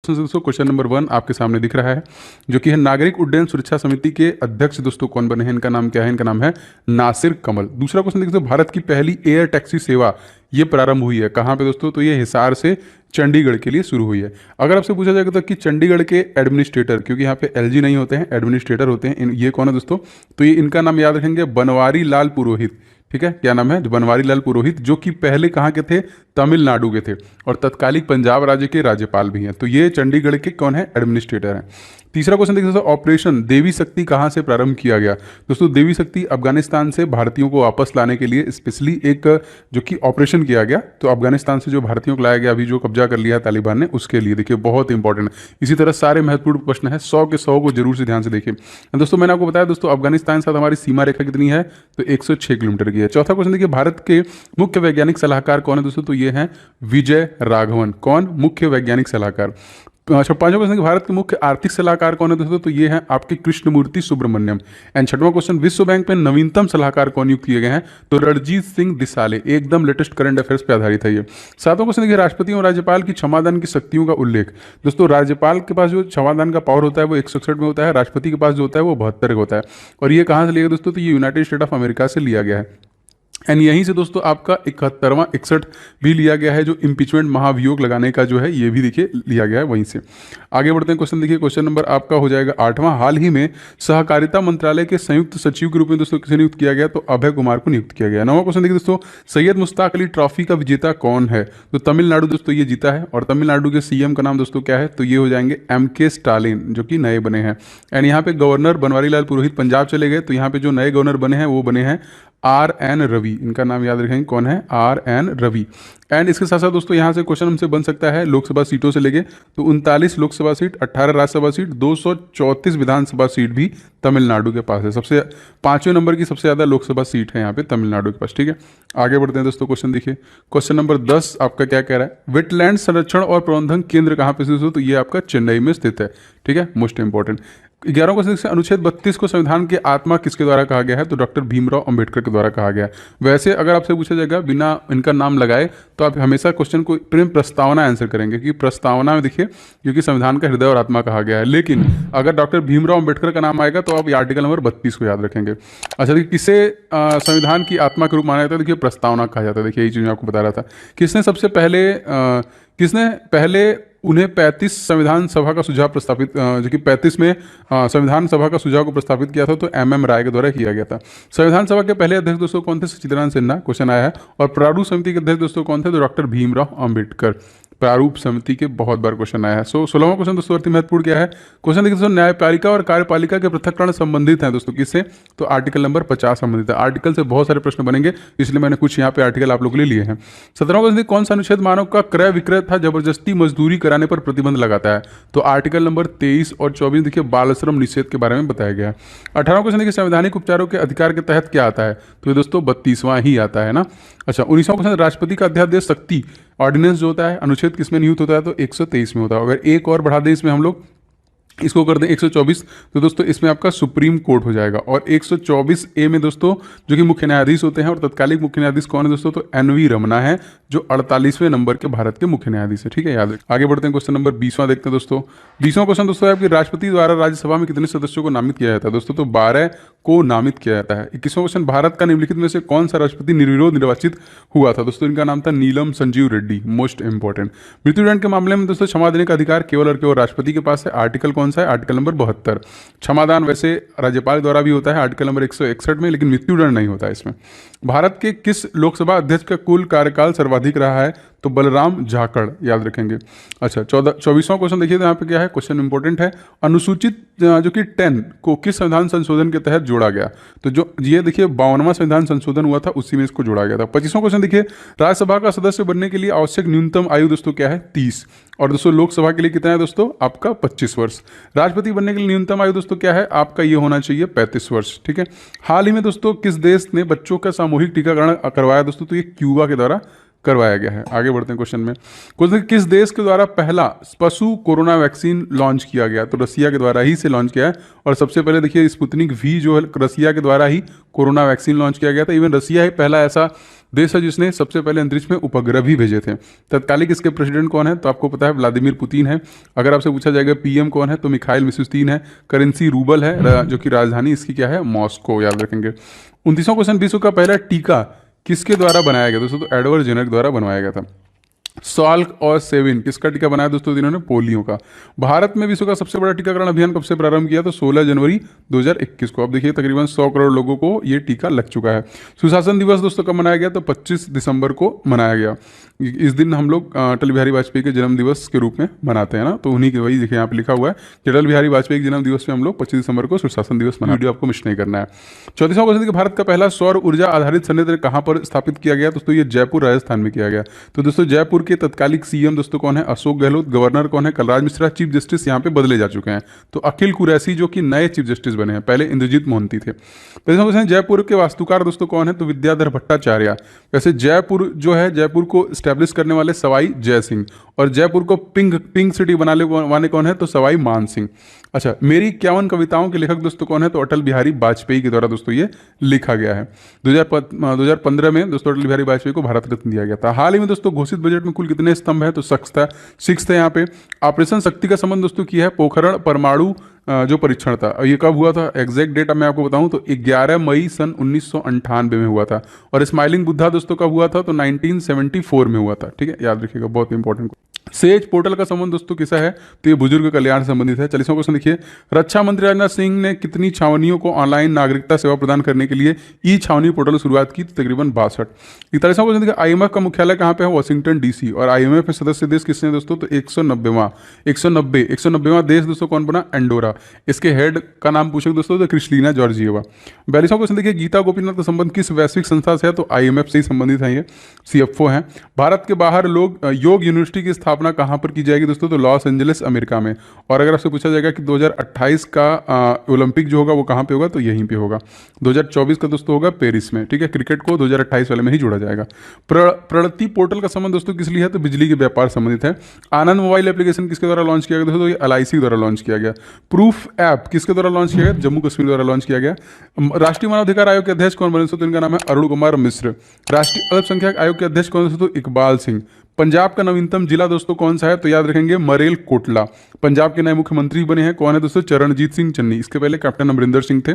दोस्तों question number 1 आपके सामने दिख रहा है, जो कि है नागरिक उड्डयन सुरक्षा समिति के अध्यक्ष दोस्तों कौन बने हैं। इनका नाम क्या है? इनका नाम है नासिर कमल। दूसरा क्वेश्चन देखिए, भारत की पहली एयर टैक्सी सेवा ये प्रारंभ हुई है कहाँ पे दोस्तों? तो ये हिसार से चंडीगढ़ के लिए शुरू हुई है। अगर आपसे पूछा जाएगा तो कि चंडीगढ़ के एडमिनिस्ट्रेटर, क्योंकि यहाँ पे एलजी नहीं होते हैं, एडमिनिस्ट्रेटर होते हैं, ये कौन है दोस्तों? तो ये इनका नाम याद रखेंगे, बनवारी लाल पुरोहित। ठीक है, क्या नाम है? बनवारी लाल पुरोहित, जो कि पहले कहाँ के थे? तमिलनाडु के थे और तत्कालिक पंजाब राज्य के राज्यपाल भी हैं। तो ये चंडीगढ़ के कौन है? एडमिनिस्ट्रेटर हैं। तीसरा क्वेश्चन देखिए दोस्तों, ऑपरेशन देवी शक्ति कहाँ से प्रारंभ किया गया? दोस्तों देवी शक्ति अफगानिस्तान से भारतीयों को वापस लाने के लिए स्पेशली एक जो कि ऑपरेशन किया गया। तो अफगानिस्तान से जो भारतीयों को लाया गया, अभी जो कब्जा कर लिया है तालिबान ने, उसके लिए देखिए बहुत इंपॉर्टेंट है। इसी तरह सारे महत्वपूर्ण प्रश्न है, 100 के 100 को जरूर से ध्यान से देखिए। दोस्तों मैंने आपको बताया दोस्तों अफगानिस्तान के साथ हमारी सीमा रेखा कितनी है? तो 106 किलोमीटर की है। चौथा क्वेश्चन देखिए, भारत के मुख्य वैज्ञानिक सलाहकार कौन है दोस्तों? तो ये हैं विजय राघवन। कौन? मुख्य वैज्ञानिक सलाहकार। अच्छा, पांचवा क्वेश्चन, भारत के मुख्य आर्थिक सलाहकार कौन है दोस्तों? तो ये हैं आपके कृष्णमूर्ति सुब्रमण्यम। एंड छठवां क्वेश्चन, विश्व बैंक में नवीनतम सलाहकार कौन नियुक्त किए गए हैं? तो रणजीत सिंह दिसाले। एकदम लेटेस्ट करंट अफेयर्स पे आधारित है ये। सातवां क्वेश्चन देखिए, राष्ट्रपति और राज्यपाल की क्षमादान की शक्तियों का उल्लेख। दोस्तों राज्यपाल के पास जो क्षमादान का पावर होता है वो 161 में होता है, राष्ट्रपति के पास जो होता है वो 72 होता है। और ये कहाँ से लिया गया दोस्तों? तो ये यूनाइटेड स्टेट ऑफ अमेरिका से लिया गया है। एंड यहीं से दोस्तों आपका 71वां 61 भी लिया गया है, जो इम्पीचमेंट महाभियोग लगाने का जो है ये भी देखिए लिया गया है वहीं से। आगे बढ़ते हैं, क्वेश्चन देखिए, क्वेश्चन नंबर आपका हो जाएगा 8वां। हाल ही में सहकारिता मंत्रालय के संयुक्त सचिव के रूप में दोस्तों किसे नियुक्त किया गया? तो अभय कुमार को नियुक्त किया गया। 9वां क्वेश्चन देखिए दोस्तों, सैयद मुश्ताक अली ट्रॉफी का विजेता कौन है? तो तमिलनाडु दोस्तों ये जीता है। और तमिलनाडु के सीएम का नाम दोस्तों क्या है? तो ये हो जाएंगे MK स्टालिन, जो कि नए बने हैं। एंड यहाँ पे गवर्नर बनवारी लाल पुरोहित पंजाब चले गए, तो यहाँ पे जो नए गवर्नर बने हैं वो बने हैं RN रवि। इनका नाम याद रखेंगे, कौन है? RN रवि। एंड इसके साथ साथ दोस्तों यहाँ से क्वेश्चन हमसे बन सकता है लोकसभा सीटों से लेके, तो 39 लोकसभा सीट, 18 राज्यसभा सीट, 234 विधानसभा सीट भी तमिलनाडु के पास है। सबसे 5वें नंबर की सबसे ज़्यादा लोकसभा सीट है यहाँ पे तमिलनाडु के पास। ठीक है, आगे बढ़ते हैं दोस्तों, क्वेश्चन देखिए, क्वेश्चन नंबर 10 आपका क्या कह रहा है? वेटलैंड संरक्षण और प्रबंधन केंद्र कहाँ पे स्थित हो? तो ये आपका चेन्नई में स्थित है। ठीक है, मोस्ट इंपॉर्टेंट। 11वां क्वेश्चन से, अनुच्छेद 32 को संविधान के आत्मा किसके द्वारा कहा गया है? तो डॉक्टर भीमराव अंबेडकर के द्वारा कहा गया है। वैसे अगर आपसे पूछा जाएगा बिना इनका नाम लगाए, तो आप हमेशा क्वेश्चन को प्रेम प्रस्तावना आंसर करेंगे, क्योंकि प्रस्तावना में देखिए क्योंकि संविधान का हृदय और आत्मा कहा गया है। लेकिन अगर डॉक्टर भीमराव अंबेडकर का नाम आएगा तो आप आर्टिकल नंबर 32 को याद रखेंगे। अच्छा देखिए, किसे संविधान की आत्मा के रूप माना जाता है? देखिए प्रस्तावना कहा जाता है। देखिए यही चीज़ मैं आपको बता रहा था। किसने पहले उन्हें 35 संविधान सभा का सुझाव प्रस्तावित, जो कि 35 में संविधान सभा का सुझाव को प्रस्तावित किया था, तो MM राय के द्वारा किया गया था। संविधान सभा के पहले अध्यक्ष दोस्तों कौन थे? सच्चिदानंद सिन्हा। क्वेश्चन आया है। और प्रारूप समिति के अध्यक्ष दोस्तों कौन थे? तो डॉक्टर भीमराव अंबेडकर। प्रारूप समिति के बहुत बार क्वेश्चन आया है। 16वां क्वेश्चन दोस्तों अति महत्वपूर्ण क्या है? क्वेश्चन देखिए दोस्तों, न्यायपालिका और कार्यपालिका के पृथक्करण संबंधित हैं दोस्तों किससे? तो आर्टिकल नंबर 50 संबंधित है। आर्टिकल से बहुत सारे प्रश्न बनेंगे, इसलिए मैंने कुछ यहाँ पे आर्टिकल आप लोगों के लिए लिए हैं। 17वां क्वेश्चन, कौन सा अनुच्छेद मानव का क्रय विक्रय था जबरदस्ती मजदूरी कराने पर प्रतिबंध लगाता है? तो आर्टिकल नंबर 23 और 24 देखिए बाल श्रम निषेध के बारे में बताया गया है। 18वां क्वेश्चन देखिए, संवैधानिक उपचारों के अधिकार के तहत क्या आता है? तो ये दोस्तों 32वां ही आता है ना। अच्छा, 19वां क्वेश्चन, राष्ट्रपति का अध्यादेश शक्ति ऑर्डिनेंस जो होता है अनुच्छेद किसमें नियुक्त होता है? तो 123 में होता है। अगर एक और बढ़ा दें इसमें हम लोग, इसको कर दें 124, तो दोस्तों इसमें आपका सुप्रीम कोर्ट हो जाएगा। और 124A में दोस्तों जो कि मुख्य न्यायाधीश होते हैं, और तत्कालिक मुख्य न्यायाधीश कौन है दोस्तों? तो NV रमना है, जो 48वें नंबर के भारत के मुख्य न्यायाधीश है। ठीक है, याद रखें। आगे बढ़ते हैं, क्वेश्चन नंबर 20वां देखते हैं दोस्तों। 20वां क्वेश्चन दोस्तों है आपकी, राष्ट्रपति द्वारा राज्यसभा में कितने सदस्यों को नामित किया जाता है? दोस्तों तो 12 को नामित किया जाता है। 21वां क्वेश्चन, भारत का निम्नलिखित में से कौन सा राष्ट्रपति निर्विरोध निर्वाचित हुआ था? दोस्तों इनका नाम था नीलम संजीव रेड्डी। Most important. मृत्युदंड के मामले में दोस्तों क्षमा देने का अधिकार केवल और केवल राष्ट्रपति के पास है। आर्टिकल कौन सा है? Article number 72। क्षमादान वैसे राज्यपाल द्वारा भी होता है आर्टिकल नंबर 161 में, लेकिन मृत्युदंड नहीं होता है इसमें। भारत के किस लोकसभा अध्यक्ष का कुल कार्यकाल सर्वाधिक रहा है? तो बलराम झाकड़, याद रखेंगे। अच्छा, 24वां क्वेश्चन देखिए, तो यहाँ पे क्या है? क्वेश्चन इंपॉर्टेंट है। अनुसूचित जो कि 10 को किस संविधान संशोधन के तहत जोड़ा गया? तो जो ये देखिए 52वां संविधान संशोधन हुआ था, उसी में इसको जोड़ा गया था। 25वां क्वेश्चन देखिए, राज्यसभा का सदस्य बनने के लिए आवश्यक न्यूनतम आयु दोस्तों क्या है? 30। और दोस्तों लोकसभा के लिए कितना है दोस्तों? आपका 25 वर्ष। राष्ट्रपति बनने के लिए न्यूनतम आयु दोस्तों क्या है? आपका ये होना चाहिए 35 वर्ष। ठीक है। हाल ही में दोस्तों किस देश ने बच्चों का सामूहिक टीकाकरण करवाया दोस्तों? तो ये क्यूबा के द्वारा करवाया गया है। आगे बढ़ते हैं क्वेश्चन में। क्वेश्चन, किस देश के द्वारा पहला पशु कोरोना वैक्सीन लॉन्च किया गया? तो रसिया के द्वारा ही से लॉन्च किया है। और सबसे पहले देखिए स्पुतनिक V जो है रसिया के द्वारा ही कोरोना वैक्सीन लॉन्च किया गया था। इवन रसिया ही पहला ऐसा देश है जिसने सबसे पहले अंतरिक्ष में उपग्रह भी भेजे थे। तत्कालिक इसके प्रेसिडेंट कौन है, तो आपको पता है व्लादिमीर पुतिन है। अगर आपसे पूछा जाएगा पीएम कौन है, तो मिखाइल मिशुस्तीन है। करेंसी रूबल है, जो कि राजधानी इसकी क्या है, मॉस्को, याद रखेंगे। 29वां क्वेश्चन, विश्व का पहला टीका किसके द्वारा बनाया गया दोस्तों, तो एडवर्ड जेनर द्वारा बनवाया गया था। सॉल्क और सेविन किसका टीका बनाया दोस्तों, जिन्होंने पोलियो का। भारत में विश्व का सबसे बड़ा टीकाकरण अभियान कब से प्रारंभ किया, तो 16 जनवरी 2021 को। अब देखिए तकरीबन 100 करोड़ लोगों को ये टीका लग चुका है। सुशासन दिवस दोस्तों कब मनाया गया, तो 25 दिसंबर को मनाया गया। इस दिन हम लोग अटल बिहारी वाजपेयी के जन्म दिवस के रूप में मनाते हैं ना, तो उन्हीं के वही देखिए यहाँ पे लिखा हुआ है कि अटल बिहारी वाजपेयी के जन्म दिवस में हम लोग 25 दिसंबर को सुशासन दिवस मनाते हैं। वीडियो आपको मिस नहीं करना है। 34वां क्वेश्चन, भारत का पहला सौर ऊर्जा आधारित संयंत्र कहाँ पर स्थापित किया गया, दोस्तों ये जयपुर राजस्थान में किया गया। तो दोस्तों जयपुर के तत्कालिक सीएम दोस्तों कौन है, अशोक गहलोत। गवर्नर कौन है, कलराज मिश्रा। चीफ जस्टिस यहाँ पे बदले जा चुके हैं, तो अखिल कुरैशी जो कि नए चीफ जस्टिस बने हैं, पहले इंद्रजीत मोहंती थे। जयपुर के वास्तुकार दोस्तों कौन है, तो विद्याधर भट्टाचार्य। वैसे जयपुर जो है, जयपुर को स्टैब्लिश करने वाले सवाई जय सिंह, और जयपुर को पिंक सिटी बनाने वाले कौन है, तो सवाई मान सिंह। अच्छा, मेरी 51 कविताओं के लेखक दोस्तों कौन है, तो अटल बिहारी वाजपेयी के द्वारा दोस्तों ये लिखा गया है। 2015 में दोस्तों अटल बिहारी वाजपेयी को भारत रत्न दिया गया था। हाल ही में दोस्तों घोषित बजट में कुल कितने स्तंभ है, तो 6 थे यहाँ पे। ऑपरेशन शक्ति का संबंध दोस्तों किया है पोखरण परमाणु जो परीक्षण था, ये कब हुआ था, एग्जैक्ट डेट मैं आपको बताऊं तो 11 मई सन 1998 में हुआ था। और स्माइलिंग बुद्धा दोस्तों कब हुआ था, तो 1974 में हुआ था। ठीक है, याद रखिएगा, बहुत इंपॉर्टेंट। सेज पोर्टल का संबंध दोस्तों किसा है, तो ये बुजुर्ग कल्याण से संबंधित है। 40वां क्वेश्चन देखिए, रक्षा मंत्री राजनाथ सिंह ने कितनी छावनियों को ऑनलाइन नागरिकता सेवा प्रदान करने के लिए ई छावनी पोर्टल शुरुआत की, तकरीबन 62। 41वां क्वेश्चन देखिए, आईएमएफ का मुख्यालय कहाँ पे है, वाशिंगटन डीसी। और आईएमएफ में सदस्य देश किसने दोस्तों, तो 190वां देश दोस्तों कौन बना, एंडोरा। इसके हेड का नाम पूछे दोस्तों, तो क्रिस्टलीना जॉर्जिएवा। 42वां क्वेश्चन देखिए, गीता गोपीनाथ का संबंध किस वैश्विक संस्था से है, तो आईएमएफ से ही संबंधित है, ये सीएफओ है। भारत के बाहर योग यूनिवर्सिटी की स्थापना कहाँ पर की जाएगी दोस्तों, तो लॉस एंजलिस अमेरिका में। और अगर आपसे पूछा जाएगा कि 2028 का ओलंपिक जो होगा वो कहाँ पे होगा, तो यहीं पे होगा। 2024 का दोस्तों होगा पेरिस में। ठीक है, क्रिकेट को 2028 वाले में ही जोड़ा जाएगा। प्रणति पोर्टल का संबंध दोस्तों किस लिए है, तो बिजली के व्यापार संबंधित है। आनंद मोबाइल एप्लीकेशन किसके द्वारा लॉन्च किया गया दोस्तों, ये एलआईसी द्वारा लॉन्च किया गया। प्रूफ ऐप किसके द्वारा लॉन्च किया गया, जम्मू कश्मीर द्वारा लॉन्च किया गया। राष्ट्रीय मानवाधिकार आयोग के अध्यक्ष कौन बने, तो इनका नाम है अरुण कुमार मिश्र। राष्ट्रीय अल्पसंख्यक आयोग के अध्यक्ष कौन, तो इकबाल सिंह। पंजाब का नवीनतम जिला दोस्तों कौन सा है, तो याद रखेंगे मरेल कोटला। पंजाब के नए मुख्यमंत्री बने हैं कौन है दोस्तों, चरणजीत सिंह चन्नी। इसके पहले कैप्टन अमरिंदर सिंह थे।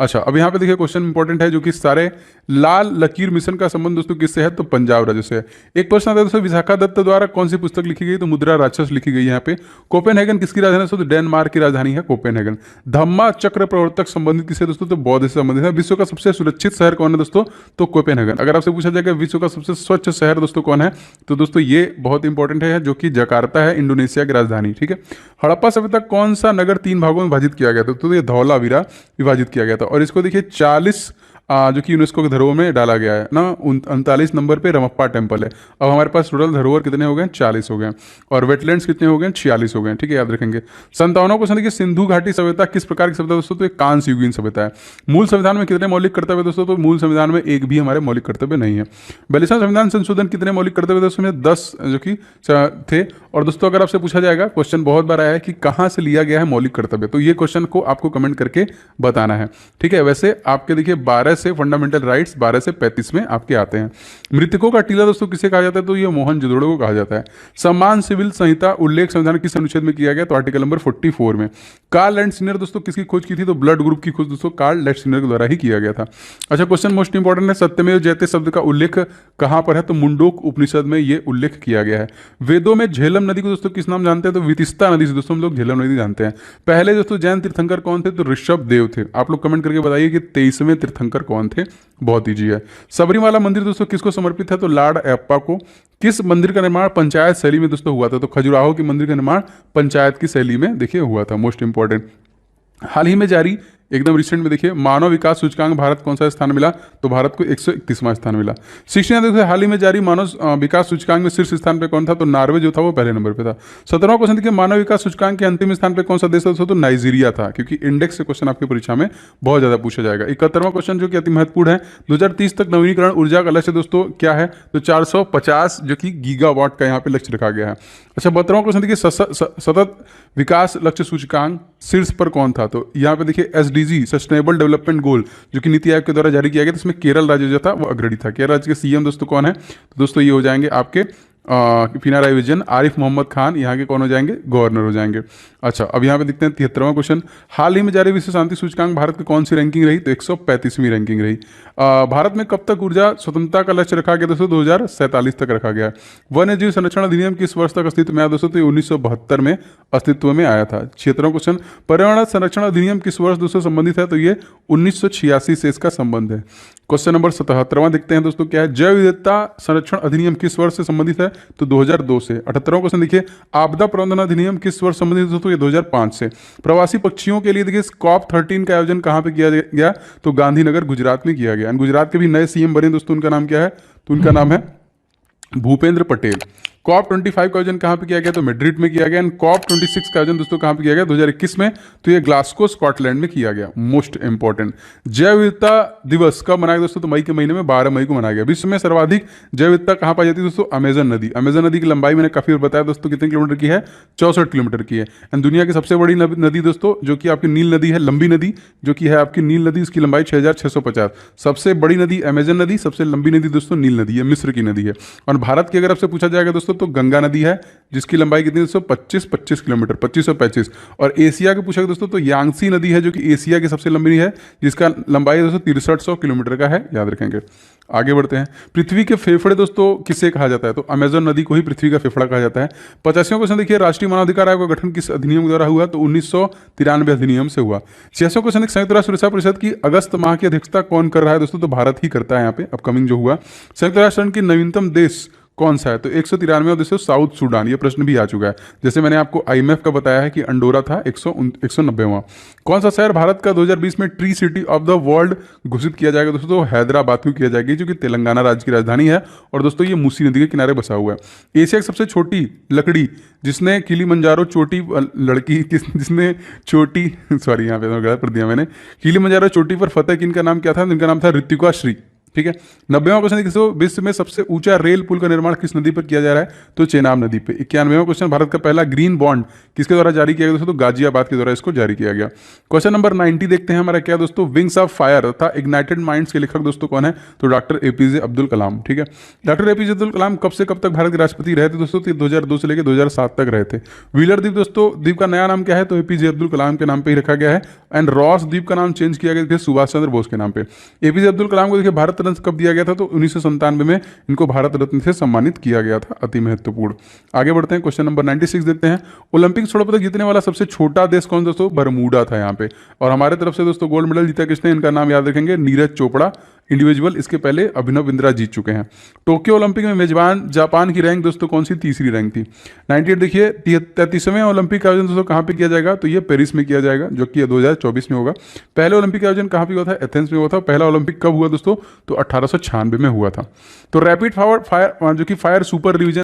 अच्छा, अब यहाँ पे देखिए क्वेश्चन इंपॉर्टेंट है, जो कि सारे लाल लकीर मिशन का संबंध दोस्तों किससे है, तो पंजाब राज्य से है। एक प्रश्न आता है दोस्तों, विशाखा दत्त द्वारा कौन सी पुस्तक लिखी गई, तो मुद्रा राक्षस लिखी गई है यहाँ पे। कोपेनहेगन किसकी राजधानी है, तो डेनमार्क की राजधानी है कोपेनहेगन। धम्मा चक्र प्रवर्तक संबंधित किससे दोस्तों, तो बौद्ध से संबंधित है। विश्व का सबसे सुरक्षित शहर कौन है दोस्तों, तो कोपेनहेगन। अगर आपसे पूछा जाएगा विश्व का सबसे स्वच्छ शहर दोस्तों कौन है, तो दोस्तों ये बहुत इंपॉर्टेंट है, जो कि जकार्ता है, इंडोनेशिया की राजधानी। ठीक है, हड़प्पा सभ्यता कौन सा नगर 3 भागों में विभाजित किया गया था, तो ये धौलावीरा विभाजित किया गया था। और इसको देखिए 40 जो कि यूनेस्को के धरोहर में डाला गया है ना। 39 नंबर पे रमप्पा टेम्पल है। अब हमारे पास टोटल धरोहर कितने हो गए, 40 हो गए। और वेटलैंड्स कितने हो गए, 46 हो गए। ठीक है, याद रखेंगे। 57वां क्वेश्चन देखिए, सिंधु घाटी सभ्यता किस प्रकार की सभ्यता दोस्तों, तो एक कांस्य युगीन सभ्यता है। मूल संविधान में कितने मौलिक कर्तव्य दोस्तों, तो मूल संविधान में एक भी हमारे मौलिक कर्तव्य नहीं है। 42वां संविधान संशोधन कितने मौलिक कर्तव्य दोस्तों में 10 जो कि थे। और दोस्तों अगर आपसे पूछा जाएगा, क्वेश्चन बहुत बार आया है कि कहाँ से लिया गया है मौलिक कर्तव्य, तो ये क्वेश्चन को आपको कमेंट करके बताना है। ठीक है, वैसे आपके देखिए 12 से फंडामेंटल राइट्स 12 से 35 में आपके आते हैं। मृतकों का टीला दोस्तों किसे कहा जाता है, तो ये मोहनजोदड़ो को कहा जाता है। सम्मान सिविल संहिता उल्लेख संविधान किस अनुच्छेद में किया गया, तो आर्टिकल नंबर 44 में। कार्ल लैंडस्टीनर दोस्तों किसकी खोज की थी, तो ब्लड ग्रुप की खोज दोस्तों कार्ल लैंडस्टीनर के द्वारा ही किया गया था। अच्छा, क्वेश्चन मोस्ट इंपॉर्टेंट है, सत्यमेव जयते शब्द का उल्लेख कहां पर है, तो मुंडोक उपनिषद में ये उल्लेख किया गया है। वेदों में झेलम नदी को दोस्तों किस नाम जानते हैं, तो वितिस्ता नदी से दोस्तों हम लोग झेलम नदी जानते हैं। पहले दोस्तों जैन तीर्थंकर कौन थे, तो ऋषभ देव थे। आप लोग कमेंट करके बताइए कि 23वें तीर्थंकर कौन थे, बहुत ईजी है। सबरीमाला मंदिर दोस्तों किसको समर्पित है, तो लॉर्ड अयप्पा को। किस मंदिर का निर्माण पंचायत शैली में दोस्तों हुआ था, तो खजुराहो की मंदिर का निर्माण पंचायत की शैली में देखिए हुआ था, मोस्ट इंपॉर्टेंट। हाल ही में जारी एकदम रिसेंट में देखिए मानव विकास सूचकांक भारत कौन सा स्थान मिला, तो भारत को 131वां स्थान मिला। 16 देखिए हाल ही में जारी मानव विकास सूचकांक में शीर्ष स्थान पे कौन था, तो नॉर्वे जो था वो पहले नंबर पे था। 17वां क्वेश्चन देखिए, मानव विकास सूचकांक के अंतिम स्थान पे कौन सा देश था, तो नाइजीरिया था, क्योंकि इंडेक्स से क्वेश्चन आपकी परीक्षा में बहुत ज्यादा पूछा जाएगा। 71वां क्वेश्चन जो कि अति महत्वपूर्ण है, 2030 तक नवीनीकरण ऊर्जा का लक्ष्य दोस्तों क्या है, तो 450 जो कि गीगावाट का यहाँ पे लक्ष्य रखा गया है। अच्छा, 72वां क्वेश्चन देखिए, सतत विकास लक्ष्य सूचकांक शीर्ष पर कौन था? तो यहाँ पे देखिए एसडीजी सस्टेनेबल डेवलपमेंट गोल जो कि नीति आयोग के द्वारा जारी किया गया था, इसमें केरल राज्य जो था वो अग्रणी था। केरल राज्य के सीएम दोस्तों कौन है? तो दोस्तों ये हो जाएंगे आपके पिनाराई विजयन। आरिफ मोहम्मद खान यहाँ के कौन हो जाएंगे? गवर्नर हो जाएंगे। अच्छा, अब यहाँ पे देखते हैं 73वां क्वेश्चन। हाल ही में जारी विश्व शांति सूचकांक भारत की कौन सी रैंकिंग रही? तो 135वीं रैंकिंग रही। भारत में कब तक ऊर्जा स्वतंत्रता का लक्ष्य रखा गया दोस्तों? 2047 तक रखा गया है। वन्य जीव संरक्षण अधिनियम किस वर्ष तक अस्तित्व में आया दोस्तों? तो 1972 में अस्तित्व में आया था। 76वां क्वेश्चन। पर्यावरण संरक्षण अधिनियम किस वर्ष दोस्तों संबंधित है? तो ये 1986 से इसका संबंध है। क्वेश्चन नंबर 77वां देखते हैं दोस्तों क्या है? जैव विविधता संरक्षण अधिनियम किस वर्ष से संबंधित है? तो 2002 से। 78वां क्वेश्चन देखिए, आपदा प्रबंधन अधिनियम किस वर्ष संबंधित है दोस्तों? ये 2005 से। प्रवासी पक्षियों के लिए देखिए COP13 का आयोजन कहाँ पे किया गया? तो गांधीनगर गुजरात में किया गया। गुजरात के भी नए सीएम बने दोस्तों, उनका नाम क्या है? तो उनका नाम है भूपेंद्र पटेल। COP25 का आयोजन कहाँ पे किया गया? तो मैड्रिड में किया गया। एंड COP26 का आयोजन दोस्तों कहाँ पे किया गया? 2021 में। तो ये ग्लासगो स्कॉटलैंड में किया गया। Most important. जैव विविधता दिवस कब मनाया गया दोस्तों? तो मई के महीने में 12 मई को मनाया गया। विश्व में सर्वाधिक जैव विविधता कहाँ पाई जाती है दोस्तों? अमेजन नदी। अमेजन नदी की लंबाई मैंने काफी बार बताया दोस्तों कितने किलोमीटर की है? 64 किलोमीटर की है। एंड दुनिया की सबसे बड़ी नदी दोस्तों जो कि आपकी नील नदी है, लंबी नदी जो कि है आपकी नील नदी, उसकी लंबाई 6650। सबसे बड़ी नदी अमेजन नदी, सबसे लंबी नदी दोस्तों नील नदी है, मिस्र की नदी है। और भारत की अगर आपसे पूछा जाएगा दोस्तों तो गंगा नदी है जिसकी लंबाई कितनी दोस्तों? 25 किलोमीटर, 2525। और एशिया के पूछा दोस्तों तो यांगसी नदी है जो कि एशिया की सबसे लंबी है, जिसका लंबाई दोस्तों 6300 किलोमीटर का है, याद रखेंगे। आगे बढ़ते हैं। पृथ्वी के फेफड़े दोस्तों किसे कहा जाता है? तो अमेजन नदी को ही पृथ्वी का फेफड़ा कहा जाता है। 85वां क्वेश्चन देखिए, राष्ट्रीय मानवाधिकार आयोग का गठन किस अधिनियम के द्वारा हुआ? तो 1993 अधिनियम से हुआ। 66वां क्वेश्चन, संयुक्त राष्ट्र सुरक्षा परिषद की अगस्त माह की अध्यक्षता कौन कर रहा है दोस्तों? तो भारत ही करता है यहाँ पे अपकमिंग जो हुआ। संयुक्त राष्ट्र संघ की नवीनतम देश कौन सा है? तो 193वां देश साउथ सूडान। ये प्रश्न भी आ चुका है। जैसे मैंने आपको IMF का बताया है कि अंडोरा था 190वां। कौन सा शहर भारत का 2020 में tree city of the world घोषित किया जाएगा दोस्तों? तो हैदराबाद को किया जाएगी जो कि तेलंगाना राज्य की राजधानी है। और दोस्तों ये मूसी नदी के किनारे बसा हुआ है। एशिया की सबसे छोटी लकड़ी जिसने किलीमंजारो चोटी जिसने चोटी सॉरी यहाँ पे गलत कर दिया मैंने। किलीमंजारो चोटी पर फतेह किनका नाम क्या था? इनका नाम था ऋतिका श्री। ठीक है। 90वां क्वेश्चन देखिए, विश्व में सबसे ऊंचा रेल पुल का निर्माण किस नदी पर किया जा रहा है? तो चेनाब नदी पे। 91वां क्वेश्चन, भारत का पहला ग्रीन बॉन्ड किसके द्वारा जारी किया गया दोस्तों? तो गाजियाबाद के द्वारा इसको जारी किया गया। क्वेश्चन नंबर 90 देखते हैं हमारा क्या दोस्तों? विंग्स ऑफ फायर तथा इग्नाइटेड माइंड्स के लेखक दोस्तों कौन है? तो डॉक्टर APJ अब्दुल कलाम। ठीक है। डॉक्टर APJ अब्दुल कलाम कब से कब तक भारत के राष्ट्रपति रहे थे दोस्तों? तो 2002 से लेकर 2007 तक रहे थे। व्हीलर द्वीप दोस्तों, द्वीप का नया नाम क्या है? तो APJ अब्दुल कलाम के नाम पे ही रखा गया है। एंड रॉस द्वीप का नाम चेंज किया गया सुभाष चंद्र बोस के नाम पे। APJ अब्दुल कलाम को देखिए भारत रत्न कब दिया गया था? तो 1997 में इनको भारत रत्न से सम्मानित किया गया था। अति महत्वपूर्ण। आगे बढ़ते हैं, क्वेश्चन नंबर 96 देखते हैं। ओलंपिक स्वर्ण पदक जीतने वाला सबसे छोटा देश कौन दोस्तों? बरमूडा था यहाँ पे। और हमारे तरफ से दोस्तों गोल्ड मेडल जीता किसने? इनका नाम याद रखेंगे, नीरज चोपड़ा इंडिविजुअल। इसके पहले अभिनव बिंद्रा जीत चुके हैं। टोक्यो ओलंपिक में मेजबान जापान की रैंक दोस्तों कौन सी? तीसरी रैंक थी। 98 देखिए, 33वें ओलंपिक का आयोजन दोस्तों कहाँ पे किया जाएगा? तो ये पेरिस में किया जाएगा जो कि 2024 में होगा। पहले ओलंपिक का आयोजन कहाँ पे हुआ था? एथेंस में हुआ था। पहला ओलंपिक कब हुआ दोस्तों? तो 1896 में हुआ था। तो रैपिड फायर जो कि फायर सुपर रिवीजन